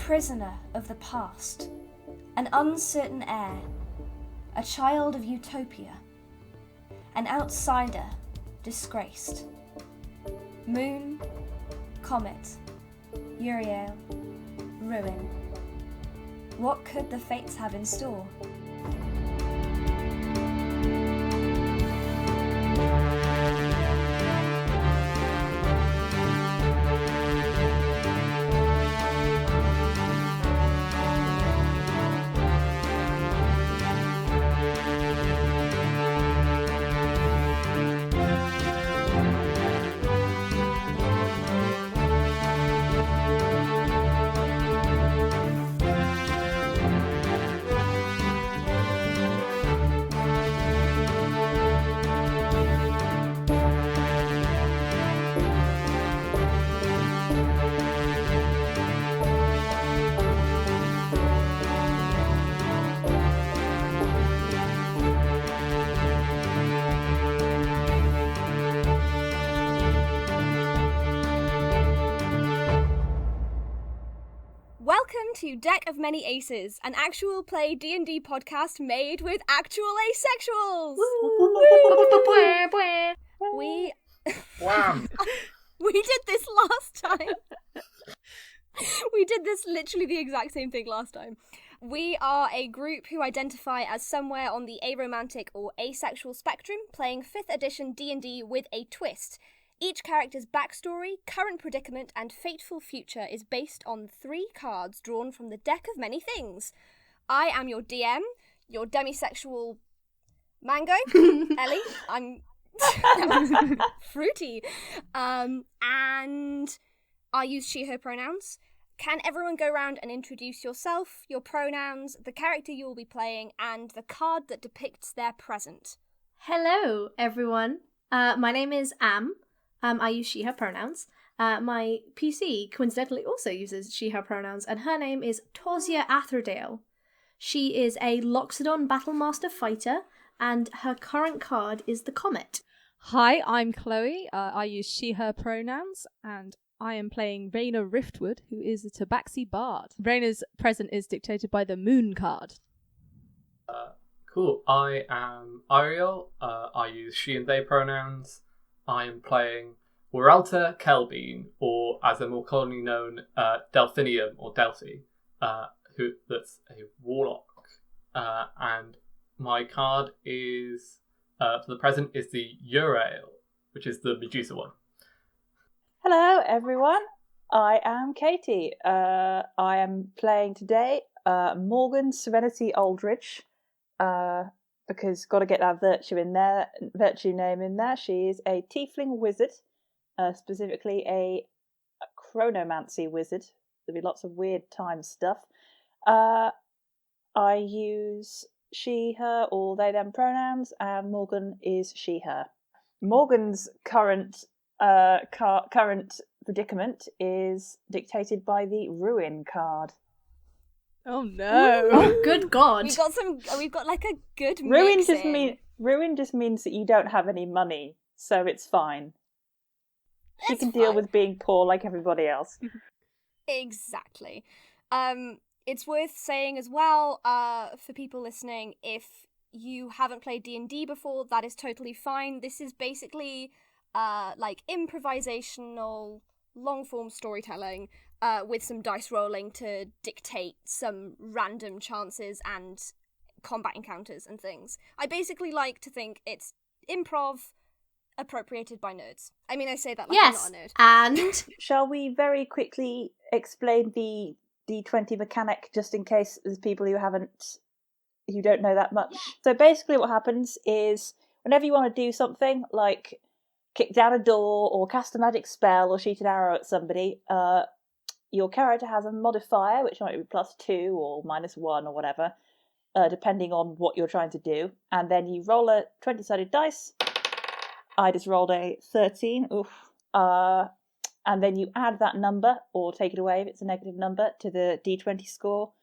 prisoner of the past, an uncertain heir, a child of utopia, an outsider disgraced. Moon, comet, Eiriol, ruin. What could the fates have in store? Welcome to Deck of Many Aces, an actual play D&D podcast made with actual asexuals! We did this last time. We did this literally the exact same thing last time. We are a group who identify as somewhere on the aromantic or asexual spectrum, playing 5th edition D&D with a twist. Each character's backstory, current predicament, and fateful future is based on 3 cards drawn from the Deck of Many Things. I am your DM, your demisexual mango, Ellie. I'm fruity. And I use she, her pronouns. Can everyone go around and introduce yourself, your pronouns, the character you will be playing, and the card that depicts their present? Hello, everyone. My name is Am. I use she, her pronouns. My PC coincidentally also uses she, her pronouns, and her name is Torsia Atherdale. She is a Loxodon Battlemaster fighter, and her current card is the Comet. Hi, I'm Chloe. I use she, her pronouns, and I am playing Raina Riftwood, who is a Tabaxi Bard. Raina's present is dictated by the Moon card. Cool. I am Eiriol. I use she and they pronouns. I am playing Weralta Kelbean, or as they're more commonly known, Delphinium or Delphi, that's a warlock. And my card is, for the present, is the Eiriol, which is the Medusa one. Hello, everyone. I am Katie. I am playing today Morgan Serenity Aldrich. Because got to get that virtue name in there. She is a tiefling wizard, specifically a chronomancy wizard. There'll be lots of weird time stuff. I use she, her, or they, them pronouns, and Morgan is she, her. Morgan's current predicament is dictated by the Ruin card. Oh no! Oh, good God! We've got like a good Ruin mixing. Ruin just means that you don't have any money, so it's fine. She can deal with being poor like everybody else. Exactly. It's worth saying as well, for people listening, if you haven't played D&D before, that is totally fine. This is basically like improvisational, long-form storytelling. With some dice rolling to dictate some random chances and combat encounters and things. I basically like to think it's improv appropriated by nerds. I mean, I say that like I'm not a nerd. And shall we very quickly explain the D20 mechanic, just in case there's people who don't know that much? Yeah. So basically what happens is, whenever you want to do something, like kick down a door, or cast a magic spell, or shoot an arrow at somebody, your character has a modifier, which might be +2 or -1 or whatever, depending on what you're trying to do. And then you roll a 20-sided dice. I just rolled a 13. Oof. And then you add that number, or take it away if it's a negative number, to the D20 score.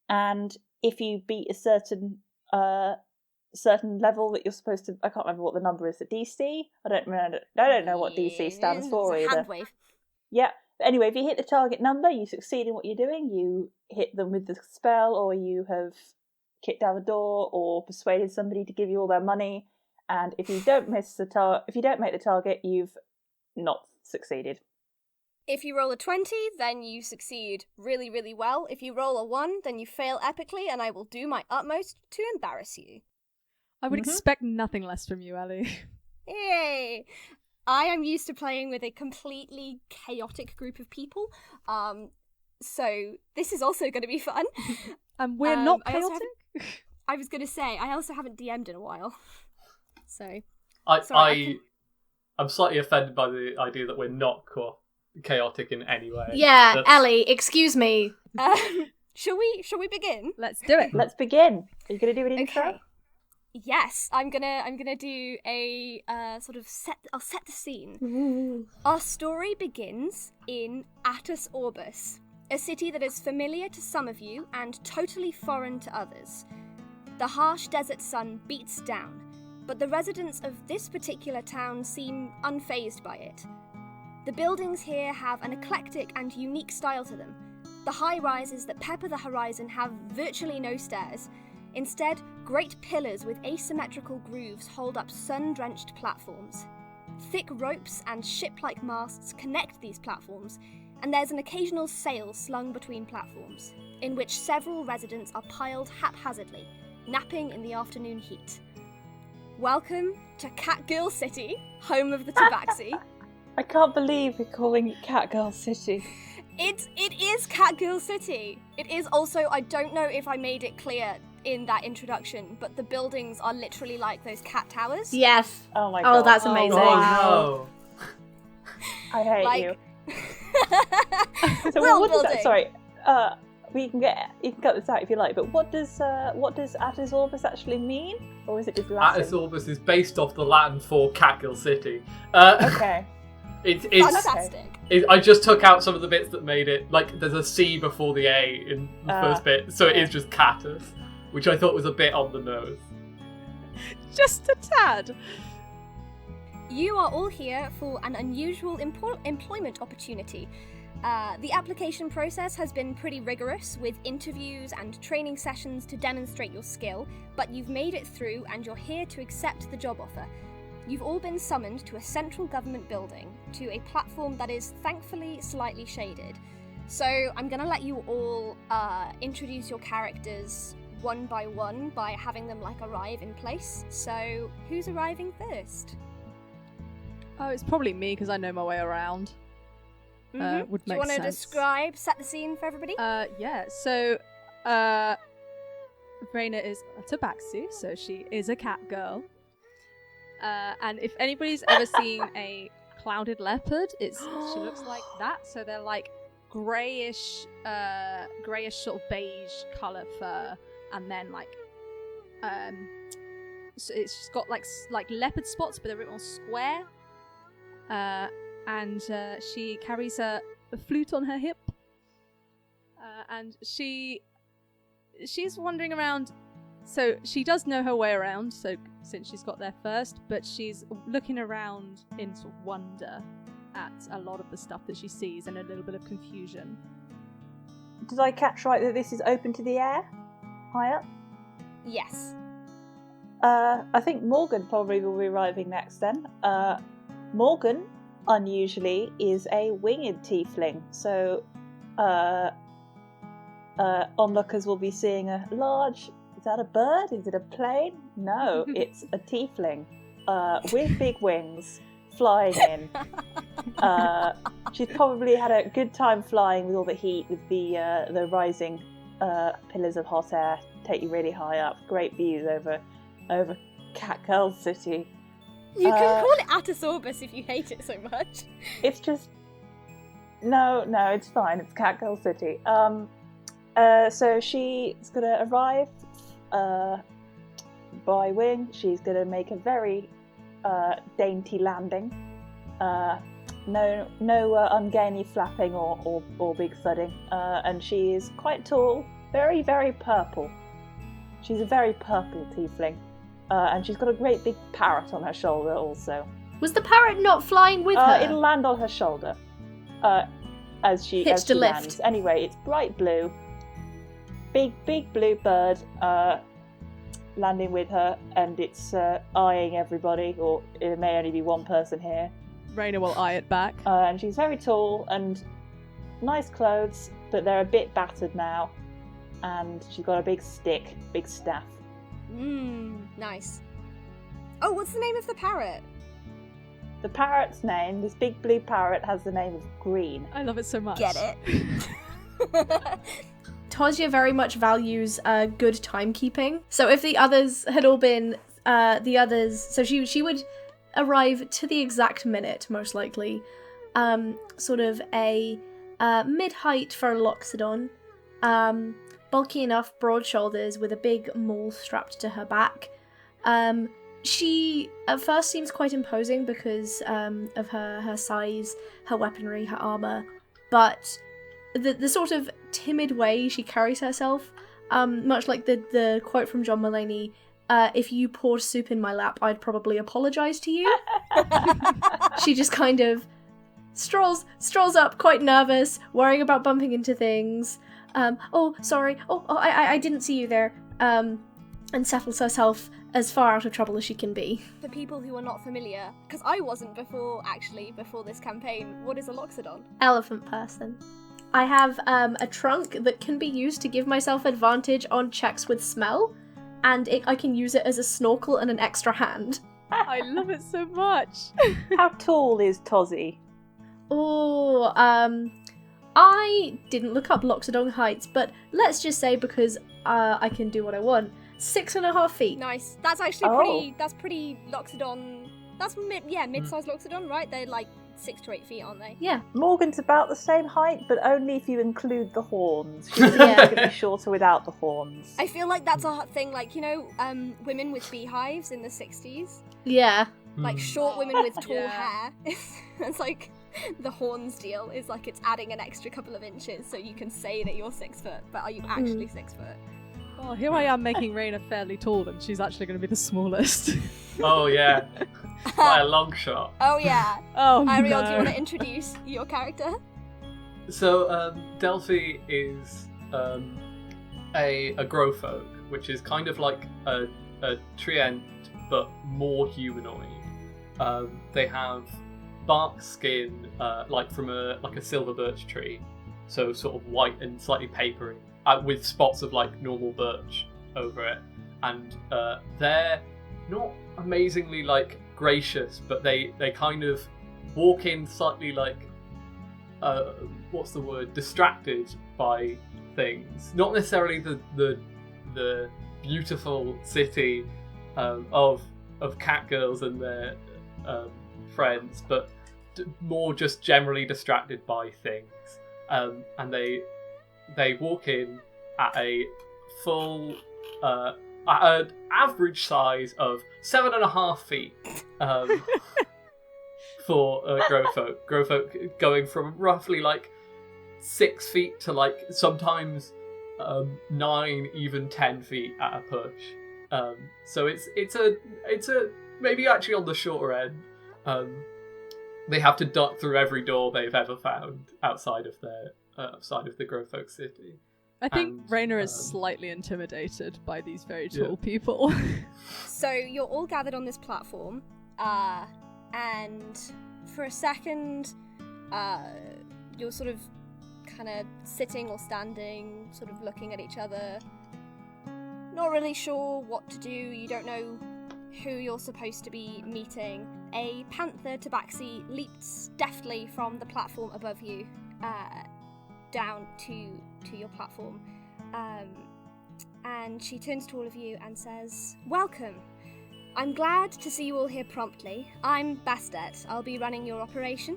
And if you beat a certain level that you're supposed to... I can't remember what the number is. The DC? I don't know what DC stands for either. Hand wave. Yeah. But anyway, if you hit the target number, you succeed in what you're doing. You hit them with the spell, or you have kicked down the door, or persuaded somebody to give you all their money. And if you don't make the target, you've not succeeded. If you roll a 20, then you succeed really, really well. If you roll a 1, then you fail epically, and I will do my utmost to embarrass you. I would expect nothing less from you, Ellie. Yay! I am used to playing with a completely chaotic group of people, so this is also going to be fun. And we're not chaotic? I was going to say, I also haven't DM'd in a while. So, I'm slightly offended by the idea that we're not chaotic in any way. Yeah, Ellie, excuse me. Shall we begin? Let's do it. Let's begin. Are you going to do an intro? Okay. Yes, I'm gonna do a sort of I'll set the scene. Ooh. Our story begins in Attis Orbis, a city that is familiar to some of you and totally foreign to others. The harsh desert sun beats down, but the residents of this particular town seem unfazed by it. The buildings here have an eclectic and unique style to them. The high-rises that pepper the horizon have virtually no stairs. Instead, great pillars with asymmetrical grooves hold up sun-drenched platforms. Thick ropes and ship-like masts connect these platforms, and there's an occasional sail slung between platforms, in which several residents are piled haphazardly, napping in the afternoon heat. Welcome to Catgirl City, home of the Tabaxi. I can't believe we're calling it Catgirl City. It is Catgirl City. It is also, I don't know if I made it clear in that introduction, but the buildings are literally like those cat towers. Yes. Oh my god. Oh, that's amazing. Oh no. I hate you. So Will what does building. that, sorry, you can cut this out if you like, but what does Attis Orbis actually mean? Or is it just Latin? Attis Orbis is based off the Latin for Catgirl City. Okay. It's Fantastic. I just took out some of the bits that made it, like, there's a C before the A in the first bit, so it is just Cattis, which I thought was a bit on the nose. Just a tad. You are all here for an unusual employment opportunity. The application process has been pretty rigorous, with interviews and training sessions to demonstrate your skill, but you've made it through and you're here to accept the job offer. You've all been summoned to a central government building, to a platform that is thankfully slightly shaded. So I'm going to let you all introduce your characters one by one by having them arrive in place. So who's arriving first? Oh, it's probably me because I know my way around. Would Do you make want to sense. set the scene for everybody? Yeah. So, Raina is a tabaxi, so she is a cat girl. And if anybody's ever seen a clouded leopard, she looks like that. So they're like grayish sort of beige colour fur, and then so it's just got like leopard spots, but they're a bit more square. And she carries a flute on her hip, and she's wandering around. So she does know her way around, so since she's got there first, but she's looking around in sort of wonder at a lot of the stuff that she sees and a little bit of confusion. Did I catch right that this is open to the air? High up? Yes. I think Morgan probably will be arriving next then. Morgan, unusually, is a winged tiefling, so onlookers will be seeing a large... Is that a bird? Is it a plane? No, it's a tiefling with big wings flying in. She's probably had a good time flying with all the heat, with the rising pillars of hot air take you really high up. Great views over Catgirl City. You can call it Attis Orbis if you hate it so much. It's just no, it's fine. It's Catgirl City. So she's gonna arrive by wing. She's gonna make a very dainty landing. No ungainly flapping or big thudding. And she is quite tall, very, very purple. She's a very purple tiefling. And she's got a great big parrot on her shoulder also. Was the parrot not flying with her? It'll land on her shoulder. as she Hitched a lift. lands. Anyway, it's bright blue. Big blue bird landing with her, and it's eyeing everybody, or it may only be one person here. Raina will eye it back. And she's very tall and nice clothes, but they're a bit battered now. And she's got a big stick, big staff. Nice. Oh, what's the name of the parrot? The parrot's name, this big blue parrot, has the name of Green. I love it so much. Get it? Tosia very much values good timekeeping. So if the others had all been so she would arrive to the exact minute, most likely. Sort of a mid-height for a Loxodon. Bulky enough, broad shoulders, with a big maul strapped to her back. She at first seems quite imposing because of her size, her weaponry, her armour, but the sort of timid way she carries herself, much like the quote from John Mulaney, if you poured soup in my lap, I'd probably apologise to you. She just kind of strolls up, quite nervous, worrying about bumping into things. Oh, sorry. Oh, I didn't see you there. And settles herself as far out of trouble as she can be. For people who are not familiar, because I wasn't before this campaign, what is a Loxodon? Elephant person. I have a trunk that can be used to give myself advantage on checks with smell, and I can use it as a snorkel and an extra hand. I love it so much. How tall is Tosie? Oh, I didn't look up Loxodon heights, but let's just say because I can do what I want, 6.5 feet. Nice. That's actually pretty Loxodon. That's mid-sized Loxodon, right? They're like 6 to 8 feet, aren't they? Yeah. Morgan's about the same height, but only if you include the horns. She's going to be shorter without the horns. I feel like that's a thing, like, women with beehives in the 60s. Yeah. Like, short women with tall hair. It's like, the horns deal is like it's adding an extra couple of inches so you can say that you're 6 foot, but are you actually 6 foot? Oh, here I am making Raina fairly tall, and she's actually going to be the smallest. Oh, yeah. By a long shot. Oh, yeah. Oh, Eiriol, no. do you want to introduce your character? So, Delphi is a growfolk, which is kind of like a treant, but more humanoid. They have bark skin, like from a silver birch tree, so sort of white and slightly papery, with spots of like normal birch over it, and they're not amazingly like gracious, but they kind of walk in slightly like distracted by things, not necessarily the beautiful city of cat girls and their friends, but more just generally distracted by things, and they walk in at a full at an average size of 7.5 feet for growfolk going from roughly like 6 feet to like sometimes 9, even 10 feet at a push. So it's a maybe actually on the shorter end. They have to duck through every door they've ever found outside of the Growfolk city. I think Raina is slightly intimidated by these very tall people. So you're all gathered on this platform, and for a second, you're sort of kind of sitting or standing, sort of looking at each other, not really sure what to do. You don't know who you're supposed to be meeting. A panther tabaxi leaps deftly from the platform above you down to your platform, and she turns to all of you and says, "Welcome. I'm glad to see you all here promptly. I'm Bastet. I'll be running your operation.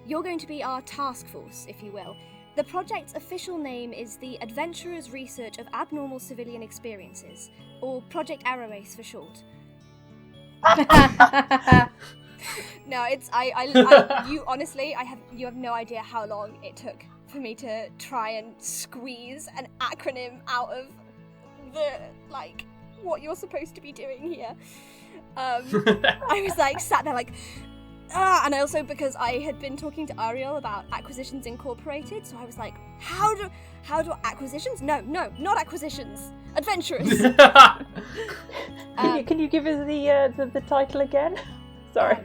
You're going to be our task force, if you will. The project's official name is the Adventurers' Research of Abnormal Civilian Experiences, or Project Arrowace for short." No, it's you honestly, you have no idea how long it took for me to try and squeeze an acronym out of the what you're supposed to be doing here. I was like sat there like And also because I had been talking to Eiriol about Acquisitions Incorporated, so I was like, how do acquisitions? No, not acquisitions. Adventurers. Can you give us the title again? Sorry.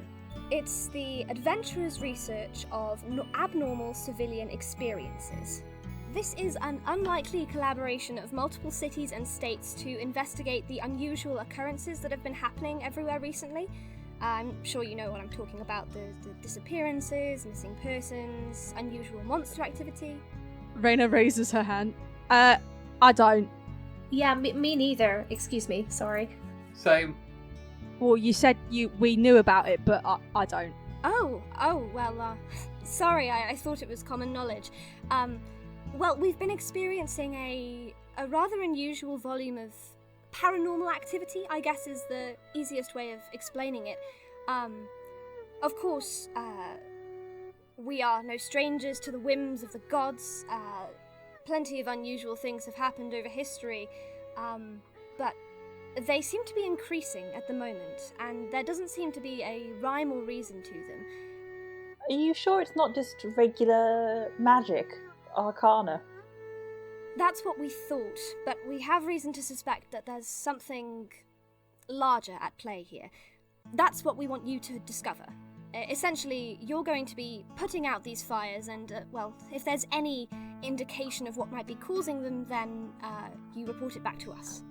It's the Adventurers' Research of Abnormal Civilian Experiences. This is an unlikely collaboration of multiple cities and states to investigate the unusual occurrences that have been happening everywhere recently. I'm sure you know what I'm talking about, the disappearances, missing persons, unusual monster activity. Raina raises her hand. I don't. Yeah, me neither. Excuse me, sorry. Same. Well, you said we knew about it, but I don't. Oh, well, sorry, I thought it was common knowledge. Well, we've been experiencing a rather unusual volume of paranormal activity, I guess is the easiest way of explaining it. Of course, we are no strangers to the whims of the gods. Plenty of unusual things have happened over history, but they seem to be increasing at the moment, and there doesn't seem to be a rhyme or reason to them. Are you sure it's not just regular magic, arcana? That's what we thought, but we have reason to suspect that there's something larger at play here. That's what we want you to discover. Essentially, you're going to be putting out these fires, and, well, if there's any indication of what might be causing them, then you report it back to us.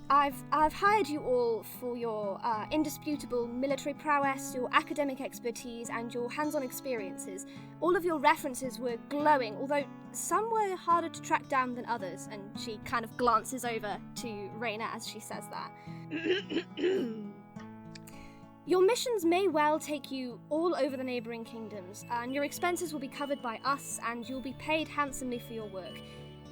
I've hired you all for your indisputable military prowess, your academic expertise, and your hands-on experiences. All of your references were glowing, although some were harder to track down than others, and she kind of glances over to Raina as she says that. Your missions may well take you all over the neighbouring kingdoms, and your expenses will be covered by us, and you'll be paid handsomely for your work.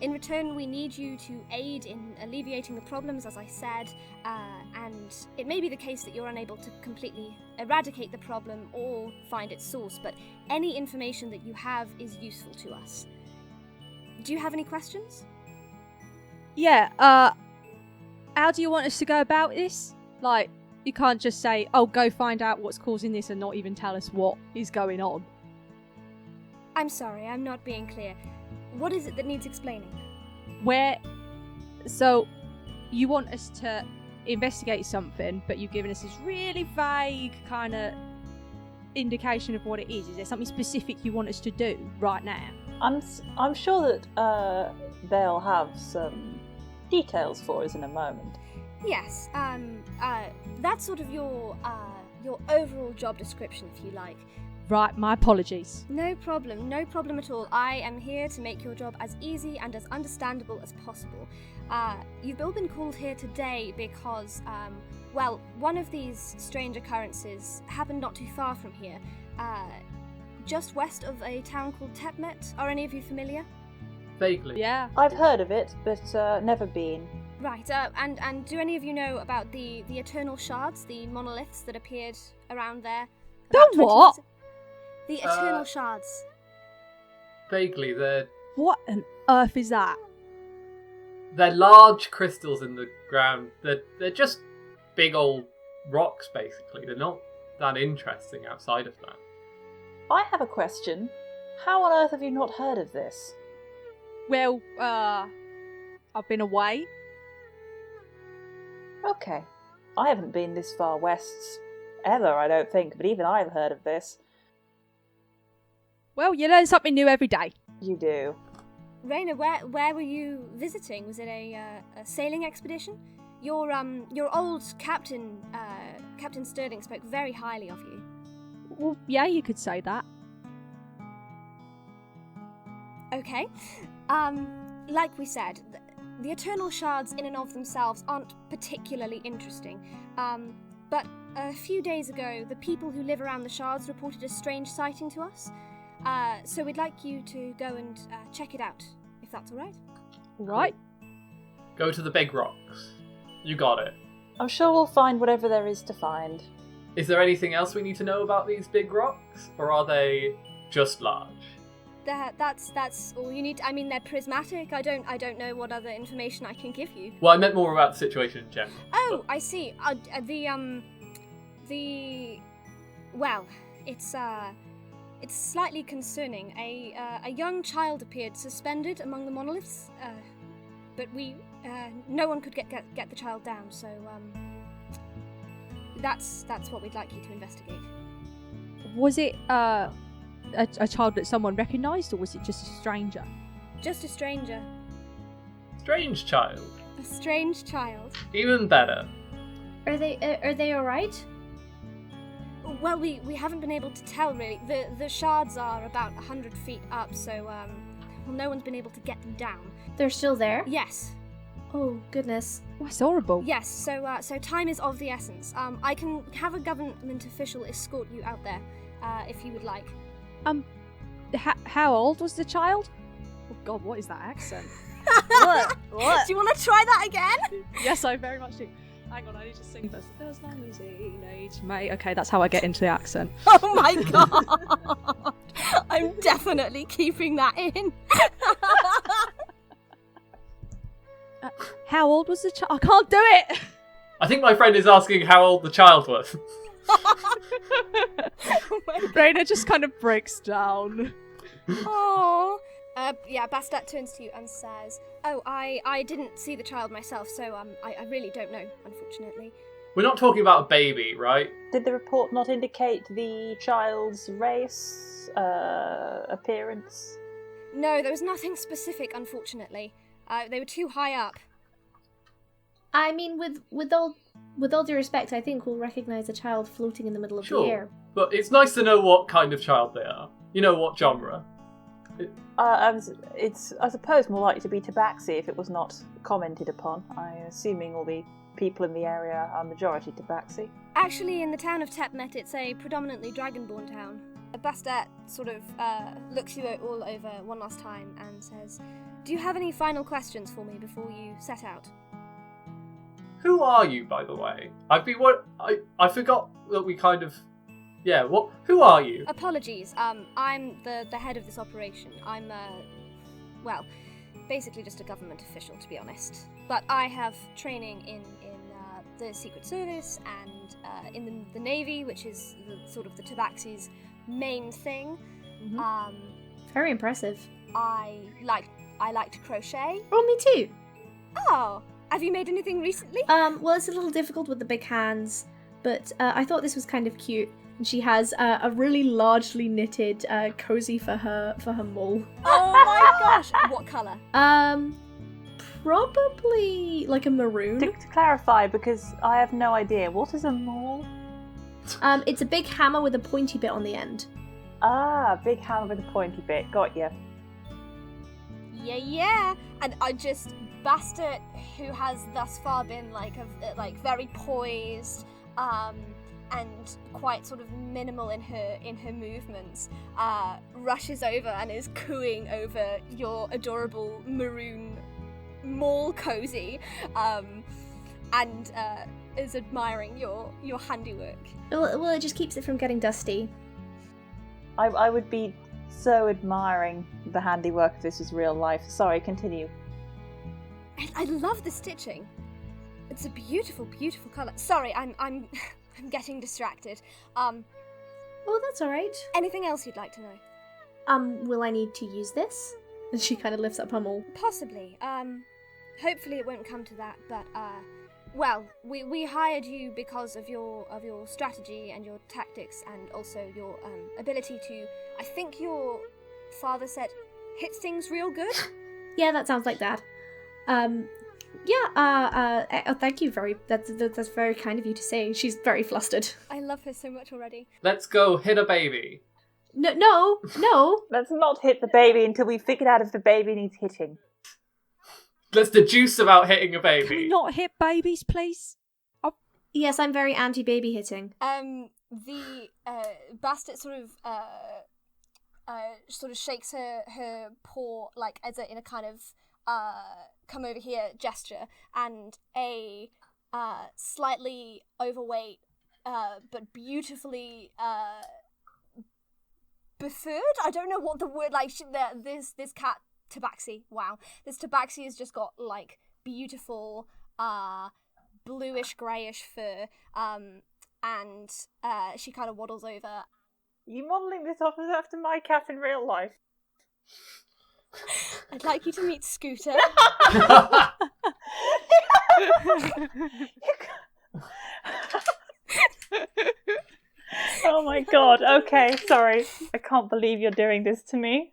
In return, we need you to aid in alleviating the problems, as I said, and it may be the case that you're unable to completely eradicate the problem or find its source, but any information that you have is useful to us. Do you have any questions? Yeah, how do you want us to go about this? Like, you can't just say, oh, go find out what's causing this and not even tell us what is going on. I'm sorry, I'm not being clear. What is it that needs explaining? So, you want us to investigate something, but you've given us this really vague kind of indication of what it is. Is there something specific you want us to do right now? I'm sure that they'll have some details for us in a moment. Yes, that's sort of your overall job description, if you like. Right, my apologies. No problem at all. I am here to make your job as easy and as understandable as possible. You've all been called here today because, well, one of these strange occurrences happened not too far from here, just west of a town called Tepmet. Are any of you familiar? Vaguely. Yeah. I've heard of it, but never been. Right, and do any of you know about the Eternal Shards, the monoliths that appeared around there? The about 20 what? years ago? The Eternal Shards. Vaguely, they're What on earth is that? large crystals in the ground. They're just big old rocks, basically. They're not that interesting outside of that. I have a question. How on earth have you not heard of this? Well, I've been away. Okay. I haven't been this far west ever, I don't think, but even I've heard of this. Well, you learn something new every day. You do. Raina, where were you visiting? Was it a sailing expedition? Your old captain, Captain Sterling, spoke very highly of you. Well, yeah, you could say that. Okay. Like we said, the Eternal Shards in and of themselves aren't particularly interesting. But a few days ago, the people who live around the shards reported a strange sighting to us. So we'd like you to go and check it out, if that's all right. Right. Go to the big rocks. You got it. I'm sure we'll find whatever there is to find. Is there anything else we need to know about these big rocks? Or are they just large? That's all you need. I mean, they're prismatic. I don't know what other information I can give you. Well, I meant more about the situation in general. Oh, I see. Well, it's slightly concerning. A young child appeared suspended among the monoliths, but no one could get the child down. So that's what we'd like you to investigate. Was it a child that someone recognised, or was it just a stranger? Just a stranger. Strange child. A strange child. Even better. Are they all right? Well, we haven't been able to tell really. The shards are about 100 feet up, so no one's been able to get them down. They're still there? Yes. Oh goodness. Oh, that's horrible. Yes. So time is of the essence. I can have a government official escort you out there, if you would like. How old was the child? Oh God, what is that accent? What? Do you want to try that again? Yes, I very much do. Hang on, I need to sing this. As long as he needs me. Okay, that's how I get into the accent. Oh my God! I'm definitely keeping that in. How old was the child? I can't do it! I think my friend is asking how old the child was. Raina just kind of breaks down. Oh. Bastet turns to you and says, "Oh, I didn't see the child myself, so I really don't know, unfortunately." We're not talking about a baby, right? Did the report not indicate the child's race, appearance? No, there was nothing specific, unfortunately. They were too high up. I mean, with all due respect, I think we'll recognise a child floating in the middle of the air. But it's nice to know what kind of child they are. You know, what genre. It's, I suppose, more likely to be tabaxi if it was not commented upon. I'm assuming all the people in the area are majority tabaxi. Actually, in the town of Tepmet, it's a predominantly dragonborn town. Bastet sort of looks you all over one last time and says, "Do you have any final questions for me before you set out?" Who are you, by the way? I forgot that we kind of... Yeah, who are you? Apologies, I'm the head of this operation. I'm, basically just a government official, to be honest. But I have training in the Secret Service and in the Navy, which is the Tabaxi's main thing. Mm-hmm. Very impressive. I like to crochet. Oh, me too. Oh, have you made anything recently? Well, it's a little difficult with the big hands, but I thought this was kind of cute. And she has a really largely knitted cozy for her mole. Oh my gosh! What colour? Probably like a maroon. To clarify, because I have no idea, what is a maul? It's a big hammer with a pointy bit on the end. Ah, big hammer with a pointy bit. Got you. Yeah. And Bastet, who has thus far been very poised, and quite sort of minimal in her movements, rushes over and is cooing over your adorable maroon mole cozy, and is admiring your handiwork. Well, it just keeps it from getting dusty. I would be so admiring the handiwork if this was real life. Sorry, continue. I love the stitching. It's a beautiful, beautiful colour. Sorry, I'm getting distracted. Oh, that's alright. Anything else you'd like to know? Will I need to use this? And she kind of lifts up her mole. Possibly. Hopefully it won't come to that, but, we hired you because of your strategy and your tactics and also your, ability to, I think your father said, hit things real good? Yeah, that sounds like that. Thank you that's very kind of you to say. She's very flustered. I love her so much already. Let's go hit a baby. No. Let's not hit the baby until we've figured out if the baby needs hitting. Let's deduce about hitting a baby. Can we not hit babies, please? Yes, I'm very anti-baby hitting. The Bastet sort of shakes her paw in a kind of come over here gesture, and a slightly overweight but beautifully befurred. I don't know what the word this cat tabaxi. Wow, this tabaxi has just got beautiful bluish greyish fur, and she kind of waddles over. You modelling this off after my cat in real life? I'd like you to meet Scooter. Oh my god, okay, sorry. I can't believe you're doing this to me.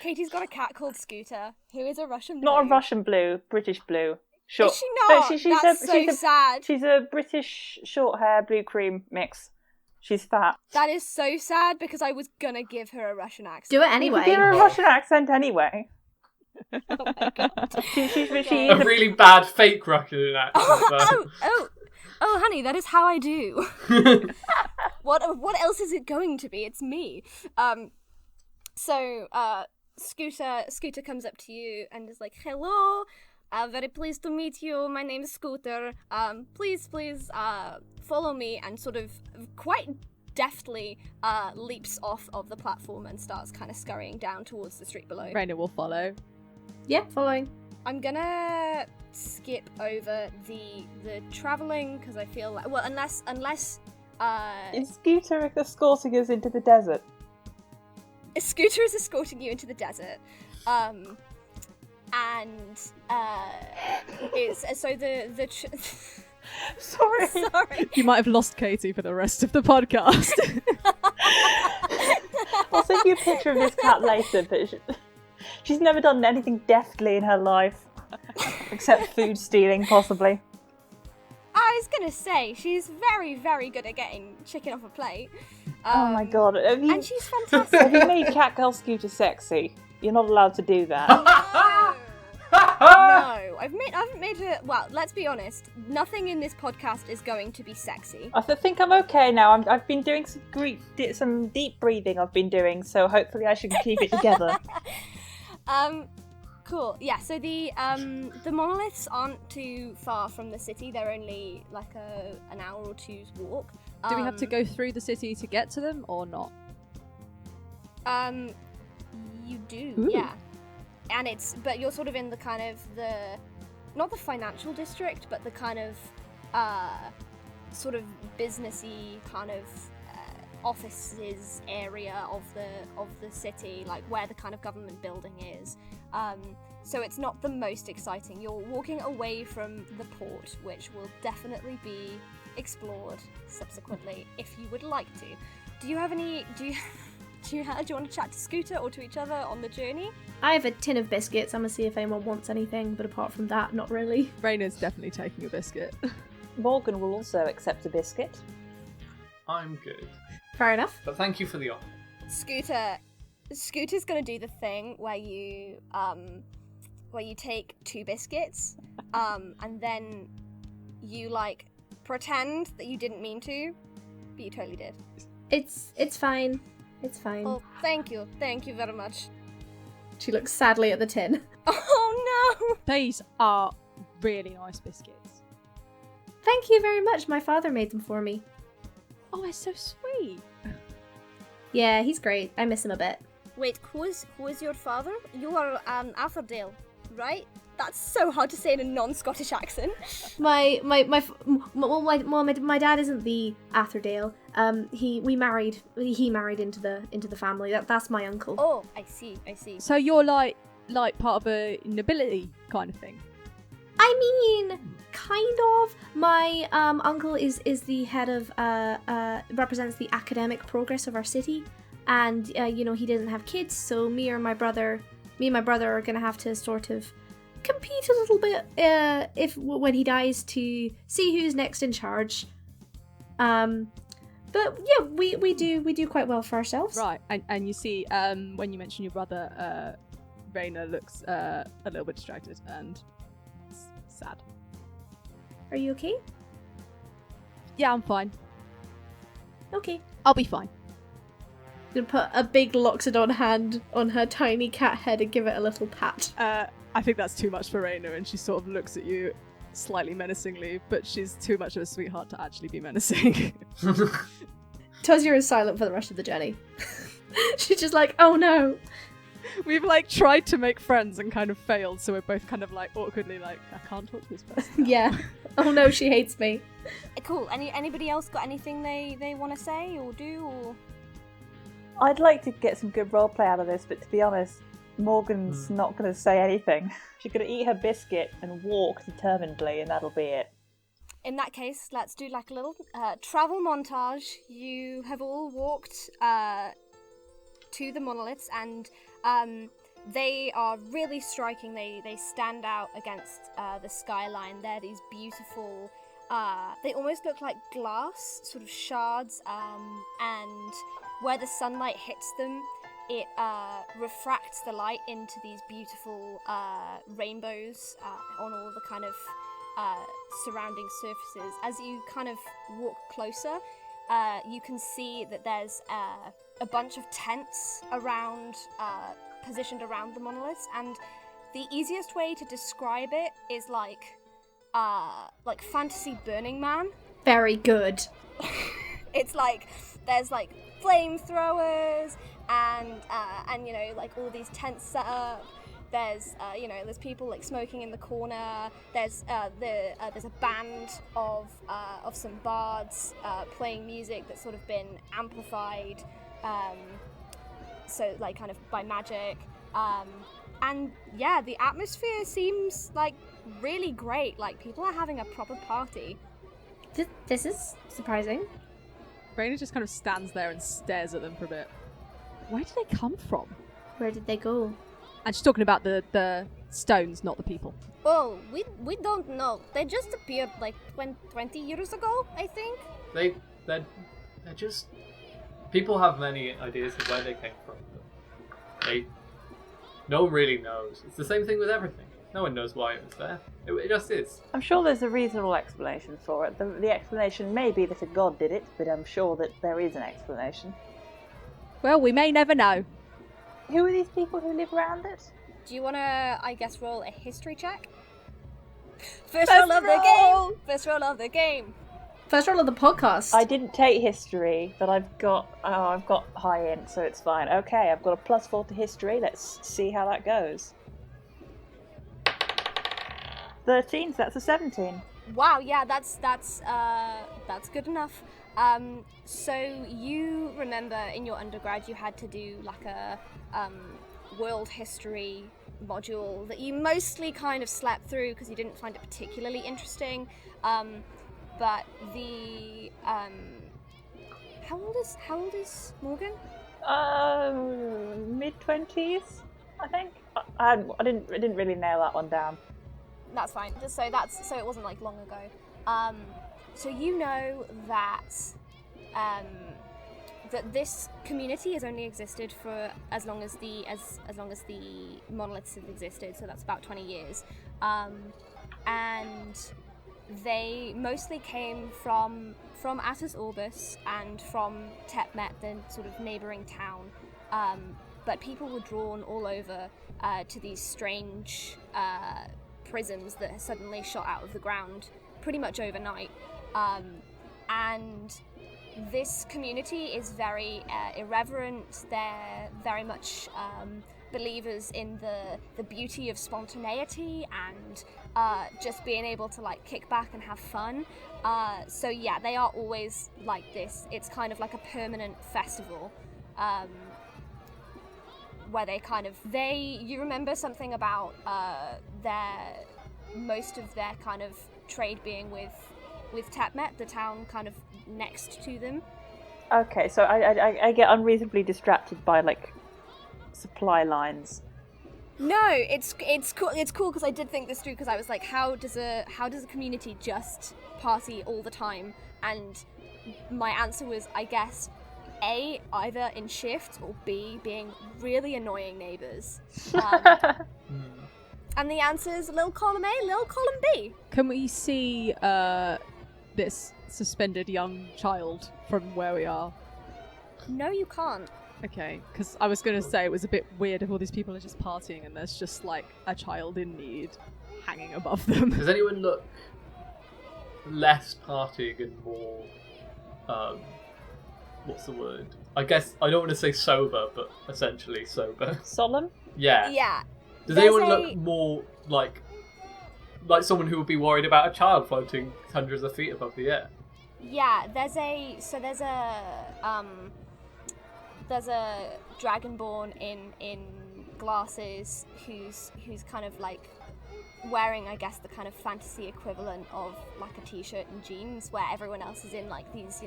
Katie's got a cat called Scooter, who is a Russian blue. Not a Russian blue, British blue. Is she not? That's so sad. She's a British short hair blue cream mix. She's fat. That is so sad because I was gonna give her a Russian accent. Do it anyway. You give her a Russian accent anyway. Oh my god. She A really bad fake Russian accent. Oh, honey, that is how I do. What else is it going to be? It's me. So Scooter comes up to you and is like, hello, very pleased to meet you. My name is Scooter. Please, follow me, and sort of quite deftly leaps off of the platform and starts kind of scurrying down towards the street below. Raina will follow. Yeah, following. I'm gonna skip over the traveling because I feel like, well, unless Is Scooter escorting us into the desert? a scooter is escorting you into the desert, and it's so the Sorry. sorry. You might have lost Katie for the rest of the podcast. I'll send you a picture of this cat later, but she's never done anything deftly in her life. Except food stealing, possibly. I was gonna say she's very, very good at getting chicken off a plate. Oh my god. And she's fantastic. Have you made Catgirl Scooter sexy? You're not allowed to do that. No, I haven't made her. Well, let's be honest. Nothing in this podcast is going to be sexy. I think I'm okay now. I've been doing some deep breathing. I've been doing, so hopefully I should keep it together. Cool. Yeah. So the monoliths aren't too far from the city. They're only like an hour or two's walk. Do we have to go through the city to get to them or not? You do. Ooh. Yeah. And but you're sort of in the kind of not the financial district, but the kind of sort of businessy kind of offices area of the city, like where the kind of government building is. So it's not the most exciting. You're walking away from the port, which will definitely be explored subsequently if you would like to. Do you want to chat to Scooter or to each other on the journey? I have a tin of biscuits. I'm gonna see if anyone wants anything, but apart from that, not really. Raina's definitely taking a biscuit. Morgan will also accept a biscuit. I'm good. Fair enough. But thank you for the offer. Scooter's gonna do the thing where you take 2 biscuits, and then you like pretend that you didn't mean to, but you totally did. It's fine. It's fine. Oh, thank you very much. She looks sadly at the tin. Oh no! These are really nice biscuits. Thank you very much. My father made them for me. Oh, it's so sweet. Yeah, he's great. I miss him a bit. Wait, who is your father? You are Atherdale, right? That's so hard to say in a non-Scottish accent. My dad isn't the Atherdale. He married into the family. That's my uncle. Oh, I see. So you're like part of a nobility kind of thing. I mean, kind of. My uncle is the head of represents the academic progress of our city, and he doesn't have kids, so me and my brother are gonna have to sort of compete a little bit when he dies to see who's next in charge. But yeah, we do quite well for ourselves. Right, and you see, when you mention your brother, Raina looks a little bit distracted and sad. Are you okay? Yeah, I'm fine. Okay. I'll be fine. I'm gonna put a big Loxodon hand on her tiny cat head and give it a little pat. I think that's too much for Raina, and she sort of looks at you slightly menacingly, but she's too much of a sweetheart to actually be menacing. Tozia is silent for the rest of the journey. She's just like, oh no. We've like tried to make friends and kind of failed, so we're both kind of like awkwardly like, I can't talk to this person. Yeah. Oh no, she hates me. Cool. Anybody else got anything they want to say or do? Or I'd like to get some good roleplay out of this, but to be honest, Morgan's not going to say anything. She's going to eat her biscuit and walk determinedly, and that'll be it. in that case, let's do like a little travel montage. You have all walked to the monoliths, and they are really striking. They stand out against the skyline. They're these beautiful, they almost look like glass sort of shards, and where the sunlight hits them, it refracts the light into these beautiful rainbows on all the kind of surrounding surfaces. As you kind of walk closer, you can see that there's a bunch of tents around, positioned around the monoliths, and the easiest way to describe it is like fantasy Burning Man. Very good. It's like there's like flamethrowers and you know, like all these tents set up. There's you know, there's people like smoking in the corner. There's there's a band of some bards playing music that's sort of been amplified, so like kind of by magic. And yeah, the atmosphere seems like really great. Like people are having a proper party. This is surprising. Raina just kind of stands there and stares at them for a bit. Where did they come from? Where did they go? And she's talking about the stones, not the people. Oh, we don't know. They just appeared like 20 years ago, I think. They're just... People have many ideas of where they came from, but no one really knows. It's the same thing with everything. No one knows why it was there. It just is. I'm sure there's a reasonable explanation for it. The explanation may be that a god did it, but I'm sure that there is an explanation. Well, we may never know. Who are these people who live around it? Do you want to, I guess, roll a history check? First roll of the game! First roll of the game! First roll of the podcast. I didn't take history, but I've got high int, so it's fine. Okay, I've got a +4 to history. Let's see how that goes. 13, so that's a 17. Wow, yeah, that's good enough. So you remember in your undergrad you had to do like a world history module that you mostly kind of slept through because you didn't find it particularly interesting. But the how old is Morgan? Mid-20s, I think. I didn't really nail that one down. That's fine. So it wasn't like long ago. So you know that that this community has only existed for as long as the monoliths have existed. So that's about 20 years, and they mostly came from Atus Orbis and from Tepmet, the sort of neighbouring town. But people were drawn all over to these strange prisms that suddenly shot out of the ground pretty much overnight. And this community is very irreverent. They're very much believers in the beauty of spontaneity and just being able to like kick back and have fun. So yeah, they are always like this. It's kind of like a permanent festival. Where you remember something about most of their kind of trade being with Tepmet, the town kind of next to them. Okay, so I get unreasonably distracted by like supply lines. No, it's cool. It's cool because I did think this through because I was like, how does a community just party all the time? And my answer was, I guess, A, either in shifts, or B, being really annoying neighbours. And the answer is little column A, little column B. Can we see this suspended young child from where we are? No, you can't. Okay, because I was going to say it was a bit weird if all these people are just partying and there's just like a child in need hanging above them. Does anyone look less partying and more what's the word? I guess I don't want to say sober, but essentially sober. Solemn? Yeah. Yeah. Does There's anyone look more like someone who would be worried about a child floating hundreds of feet above the air? Yeah, there's a dragonborn in glasses who's kind of like wearing, I guess, the kind of fantasy equivalent of like a t-shirt and jeans, where everyone else is in like these,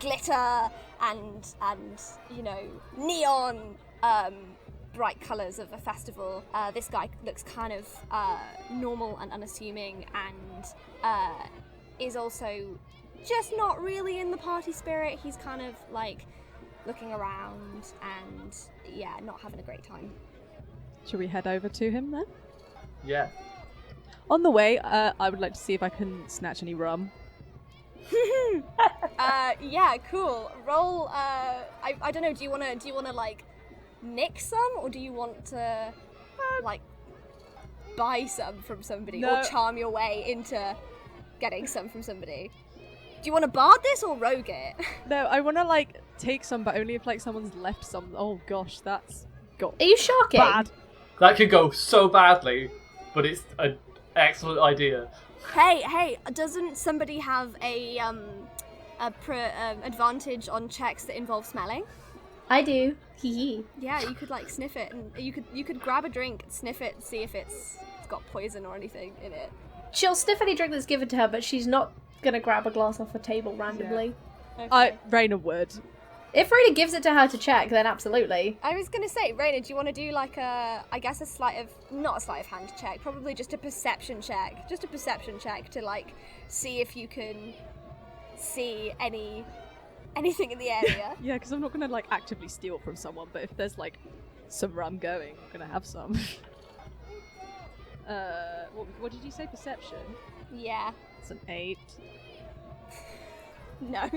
glitter and neon bright colours of a festival. This guy looks kind of normal and unassuming, and is also just not really in the party spirit. He's kind of like looking around and not having a great time. Should we head over to him then? Yeah. On the way, I would like to see if I can snatch any rum. Yeah, cool. Roll. I don't know. Do you wanna like nick some, or do you want to like buy some from somebody, No. or charm your way into getting some from somebody? Do you want to bard this or rogue it? No, I want to like take some, but only if like someone's left some. Oh gosh, that's got Are you shocking? bad. That could go so badly, but it's an excellent idea. Hey, doesn't somebody have a advantage on checks that involve smelling? I do. Hee hee. Yeah, you could like sniff it, and you could grab a drink, sniff it, see if it's got poison or anything in it. She'll sniff any drink that's given to her, but she's not gonna grab a glass off a table randomly. Okay. Raina would. If Raina gives it to her to check, then absolutely. I was gonna say, Raina, do you want to do like not a sleight of hand check, probably just a perception check, to like see if you can see anything in the area. Yeah, because I'm not gonna like actively steal from someone, but if there's like some rum going, I'm gonna have some. What did you say? Perception? Yeah. It's an 8. No,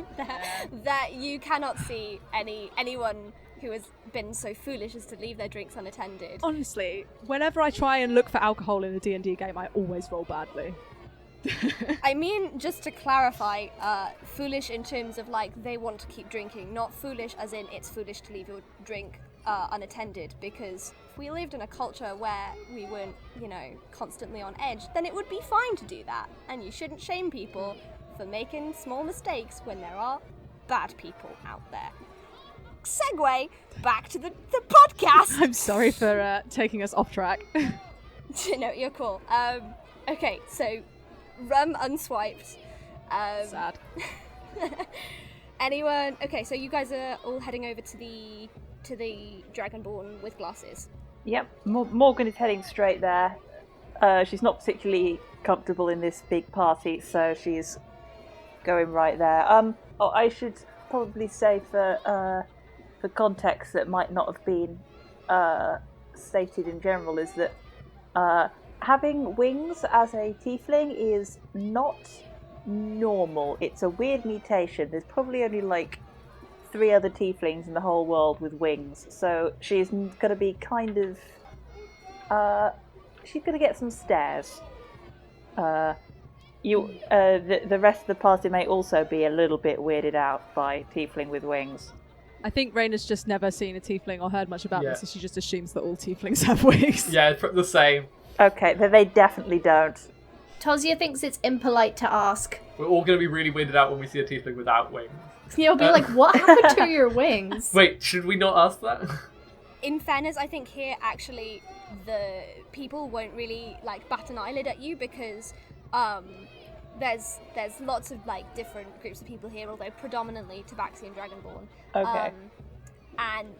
that you cannot see anyone who has been so foolish as to leave their drinks unattended. Honestly, whenever I try and look for alcohol in a D&D game, I always roll badly. I mean, just to clarify, foolish in terms of like they want to keep drinking, not foolish as in it's foolish to leave your drink unattended, because if we lived in a culture where we weren't, constantly on edge, then it would be fine to do that, and you shouldn't shame people for making small mistakes when there are bad people out there. Segue back to the podcast. I'm sorry for taking us off track. No, you're cool. Okay, so rum unswiped. Sad. Anyone? Okay, so you guys are all heading over to the Dragonborn with glasses. Yep, Morgan is heading straight there. She's not particularly comfortable in this big party, so she's going right there. I should probably say for context that might not have been stated in general is that having wings as a tiefling is not normal. It's a weird mutation. There's probably only like 3 other tieflings in the whole world with wings, so she's going to be kind of she's going to get some stares. The rest of the party may also be a little bit weirded out by tiefling with wings. I think Raina's just never seen a tiefling or heard much about Yeah. them, so she just assumes that all tieflings have wings. Yeah, it's the same. Okay, they definitely don't. Tosia thinks it's impolite to ask. We're all going to be really weirded out when we see a tiefling without wings. You'll be like, what happened to your wings? Wait, should we not ask that? In fairness, I think here actually the people won't really like bat an eyelid at you, because there's lots of like different groups of people here, although predominantly Tabaxi and Dragonborn. Okay.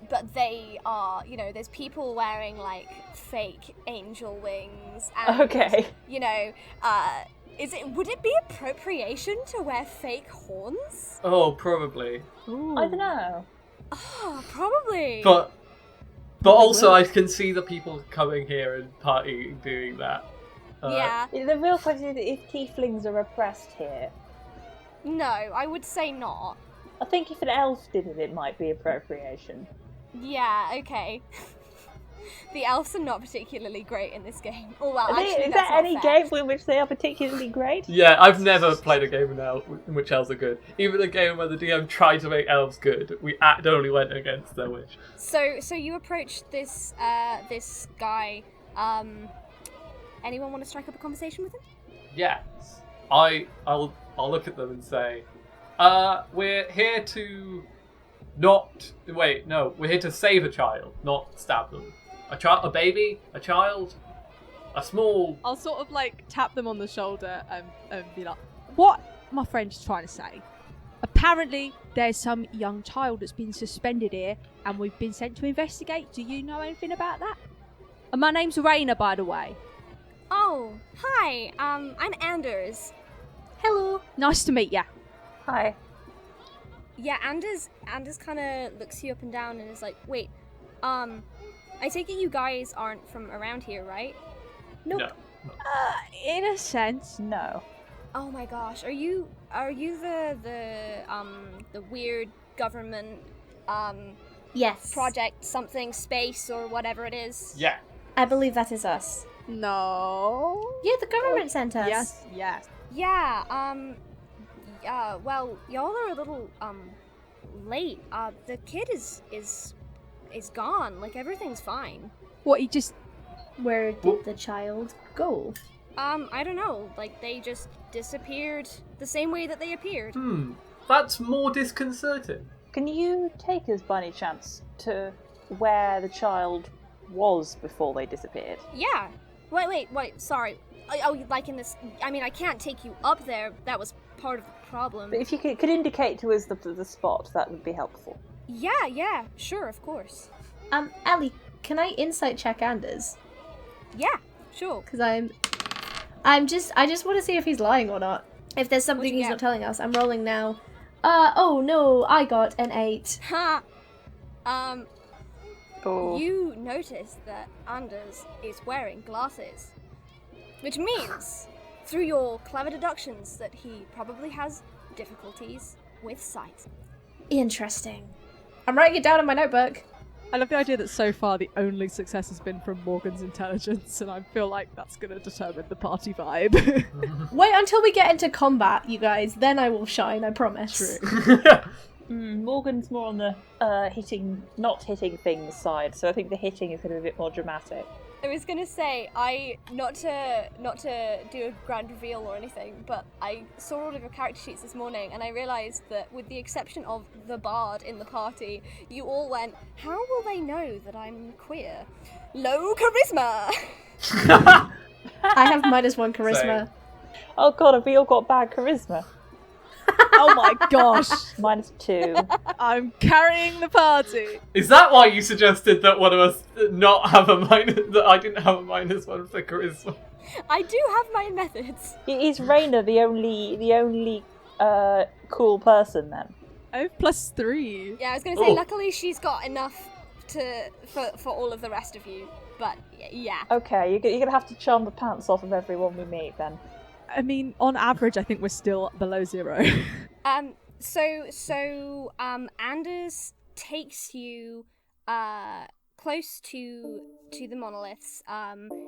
But they are, there's people wearing like fake angel wings. And, Okay. would it be appropriation to wear fake horns? Oh, probably. I don't know. Oh, probably. But also, I can see the people coming here and partying doing that. Yeah. The real question is if tieflings are oppressed here. No, I would say not. I think if an elf did it, it might be appropriation. Yeah, okay. The elves are not particularly great in this game. Oh well, Is actually, there that's not any fair. game in which they are particularly great? Yeah, I've never played a game in which elves are good. Even a game where the DM tried to make elves good, we only went against their wish. So you approach this this guy. Anyone want to strike up a conversation with him? Yes. I'll look at them and say, we're here to we're here to save a child, not stab them. A baby, a child, a small... I'll sort of like tap them on the shoulder and be like, what my friend's trying to say. Apparently there's some young child that's been suspended here and we've been sent to investigate. Do you know anything about that? And my name's Raina, by the way. Oh, hi. I'm Anders. Hello. Nice to meet ya. Hi. Yeah, Anders kind of looks you up and down and is like, wait, I take it you guys aren't from around here, right? Nope. No. In a sense. No. Oh my gosh, are you the weird government Yes. project something space or whatever it is? Yeah. I believe that is us. No. Yeah, the government sent us. Yes. Yeah, well, y'all are a little late. The kid is gone. Like, everything's fine. What, he just... Where did the child go? I don't know. Like, they just disappeared the same way that they appeared. That's more disconcerting. Can you take us by any chance to where the child was before they disappeared? Yeah. Wait, sorry. Oh, like in this... I mean, I can't take you up there. That was part of the problem. But if you could indicate to us the spot, that would be helpful. Yeah, sure, of course. Ellie, can I insight check Anders? Yeah, sure. Because I just want to see if he's lying or not. If there's something he's not telling us. I'm rolling now. Oh no, I got an 8. Ha! Oh. You notice that Anders is wearing glasses. Which means, through your clever deductions, that he probably has difficulties with sight. Interesting. I'm writing it down in my notebook. I love the idea that so far the only success has been from Morgan's intelligence, and I feel like that's going to determine the party vibe. Wait until we get into combat, you guys. Then I will shine, I promise. True. Morgan's more on the not hitting things side, so I think the hitting is going to be a bit more dramatic. I was gonna say, not to do a grand reveal or anything, but I saw all of your character sheets this morning and I realised that with the exception of the bard in the party, you all went, how will they know that I'm queer? Low charisma! I have -1 charisma. Same. Oh god, have we all got bad charisma? Oh my gosh. -2. I'm carrying the party. Is that why you suggested that one of us not have a that I didn't have a -1 for charisma? I do have my methods. Is Raina the only cool person then? I have +3. Yeah, I was gonna say, Oh. luckily she's got enough for all of the rest of you, but yeah. Okay, you're going to have to charm the pants off of everyone we meet then. I mean, on average, I think we're still below 0. So Anders takes you close to the monoliths.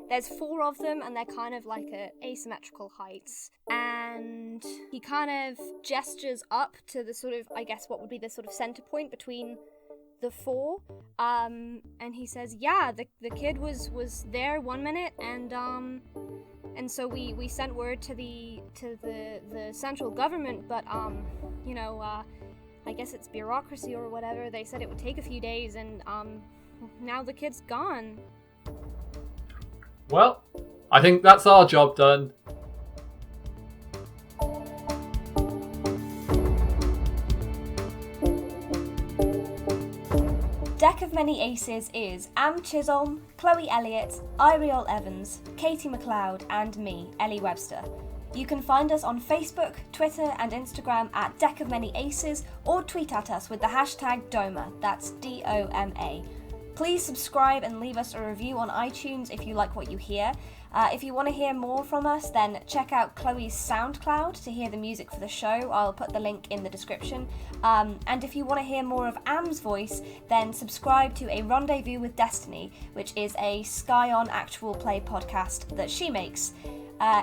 There's 4 of them, and they're kind of like at asymmetrical heights. And he kind of gestures up to the sort of, I guess, what would be the sort of center point between the 4. And he says, "Yeah, the kid was there 1 minute, and so we sent word to the central government, but I guess it's bureaucracy or whatever. They said it would take a few days, and now the kid's gone." Well, I think that's our job done. Deck of Many Aces is Am Chisholm, Chloe Elliott, Eiriol Evans, Katie McLeod, and me, Ellie Webster. You can find us on Facebook, Twitter, and Instagram at Deck of Many Aces, or tweet at us with the hashtag DOMA, that's DOMA. Please subscribe and leave us a review on iTunes if you like what you hear. If you want to hear more from us, then check out Chloe's SoundCloud to hear the music for the show. I'll put the link in the description. And if you want to hear more of Am's voice, then subscribe to A Rendezvous with Destiny, which is a Scion actual play podcast that she makes.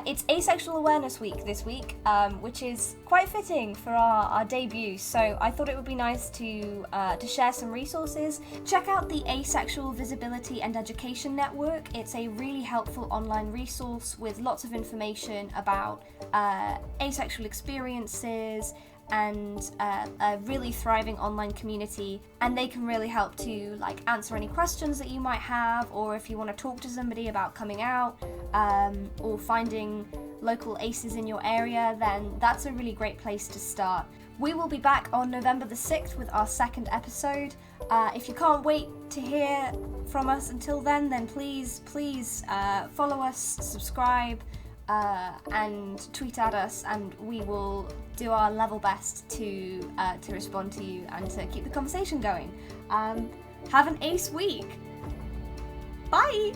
It's Asexual Awareness Week this week, which is quite fitting for our debut, so I thought it would be nice to share some resources. Check out the Asexual Visibility and Education Network. It's a really helpful online resource with lots of information about asexual experiences and a really thriving online community, and they can really help to answer any questions that you might have, or if you want to talk to somebody about coming out or finding local aces in your area, then that's a really great place to start. We will be back on November the 6th with our second episode. If you can't wait to hear from us until then please follow us, subscribe, and tweet at us, and we will do our level best to respond to you and to keep the conversation going. Have an ace week. Bye!